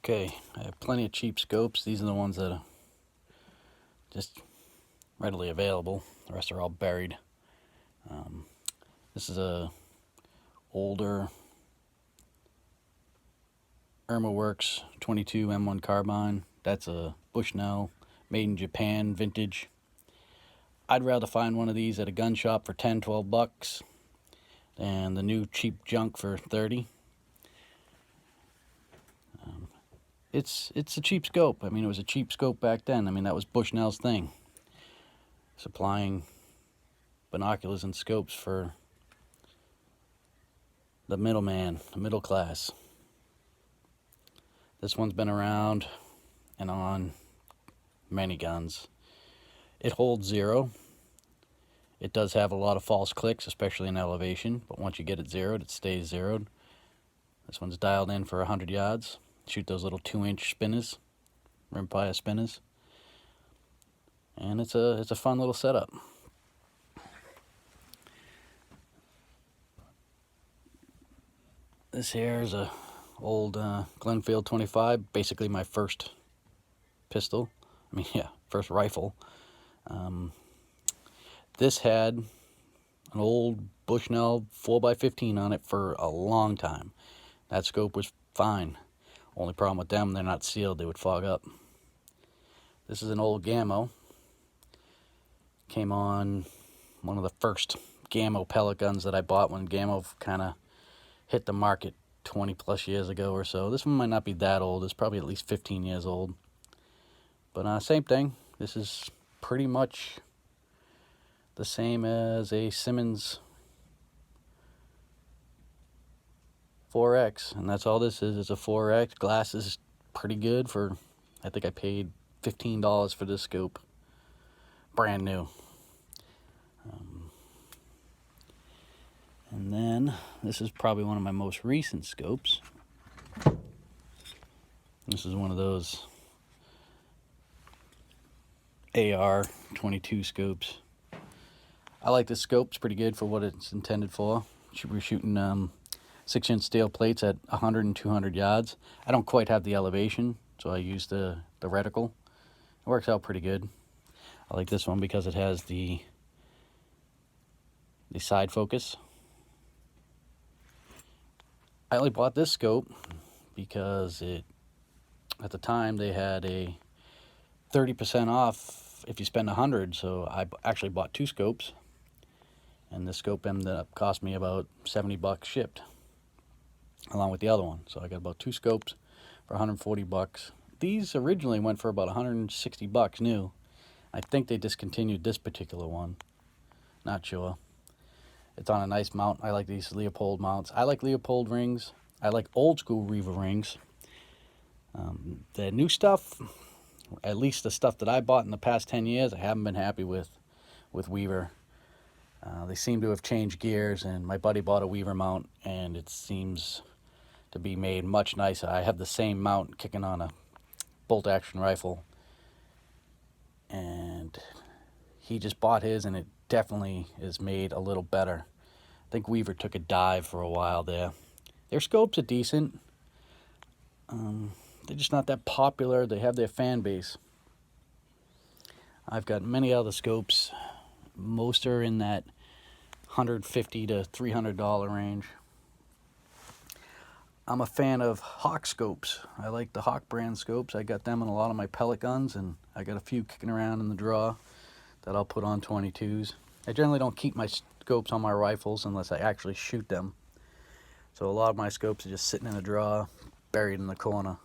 Okay, I have plenty of cheap scopes. These are the ones that are just readily available. The rest are all buried. This is a older IrmaWorks 22 M1 carbine. That's a Bushnell, made in Japan, vintage. I'd rather find one of these at a gun shop for 10, 12 bucks than the new cheap junk for 30. It's a cheap scope. I mean, it was a cheap scope back then. I mean, that was Bushnell's thing, supplying binoculars and scopes for the middleman, the middle class. This one's been around and on many guns. It holds 0. It does have a lot of false clicks, especially in elevation, but once you get it zeroed, it stays zeroed. This one's dialed in for 100 yards. Shoot those little 2-inch spinners, rimfire spinners. And it's a fun little setup. This here is a old Glenfield 25, basically my first pistol. I mean, yeah, first rifle. This had an old Bushnell 4x15 on it for a long time. That scope was fine. Only problem with them, they're not sealed, they would fog up. This is an old Gamo. Came on one of the first Gamo pellet guns that I bought when Gamo kind of hit the market 20 plus years ago or so. This one might not be that old. It's probably at least 15 years old. But same thing. This is pretty much the same as a Simmons 4X, and that's all this is. It's a 4X. Glass is pretty good for, I think I paid $15 for this scope. Brand new. And then, this is probably one of my most recent scopes. This is one of those AR-22 scopes. I like this scope. It's pretty good for what it's intended for. We're shooting 6-inch steel plates at 100 and 200 yards. I don't quite have the elevation, so I use the reticle. It works out pretty good. I like this one because it has the side focus. I only bought this scope because at the time they had a 30% off if you spend 100, so I actually bought 2 scopes, and this scope ended up cost me about 70 bucks shipped along with the other one. So I got about 2 scopes for 140 bucks. These originally went for about 160 bucks new. I think they discontinued this particular one. Not sure. It's on a nice mount. I like these Leupold mounts. I like Leupold rings. I like old school Riva rings. The new stuff, at least the stuff that I bought in the past 10 years, I haven't been happy with Weaver. They seem to have changed gears, and my buddy bought a Weaver mount, and it seems to be made much nicer. I have the same mount kicking on a bolt-action rifle, and he just bought his, and it definitely is made a little better. I think Weaver took a dive for a while there. Their scopes are decent. They're just not that popular. They have their fan base. I've got many other scopes. Most are in that $150 to $300 range. I'm a fan of Hawk scopes. I like the Hawk brand scopes. I got them in a lot of my pellet guns, and I got a few kicking around in the drawer that I'll put on 22s. I generally don't keep my scopes on my rifles unless I actually shoot them. So a lot of my scopes are just sitting in a drawer, buried in the corner.